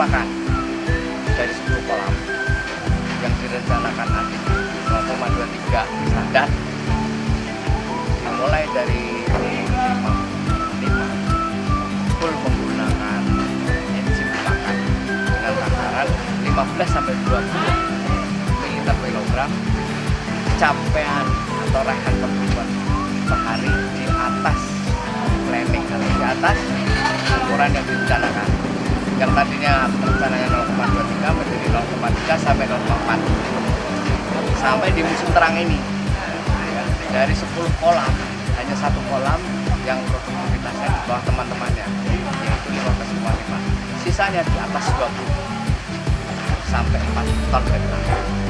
pakan dari 10 kolam yang direncanakan nanti 0,23 standar, dimulai dari 5 full menggunakan enzim pakan dengan takaran 15 sampai 20 ml per kilogram, capaian atau raihan pertumbuhan per hari di atas planning atau di atas ukuran yang direncanakan. Yang tadinya rencananya 0,23 menjadi 0,3 sampai 0,4 sampai di musim terang ini. Dari 10 kolam hanya 1 kolam yang produktivitasnya di bawah teman-temannya, yaitu 15,5. Sisanya di atas 20 sampai 4 ton per bulan.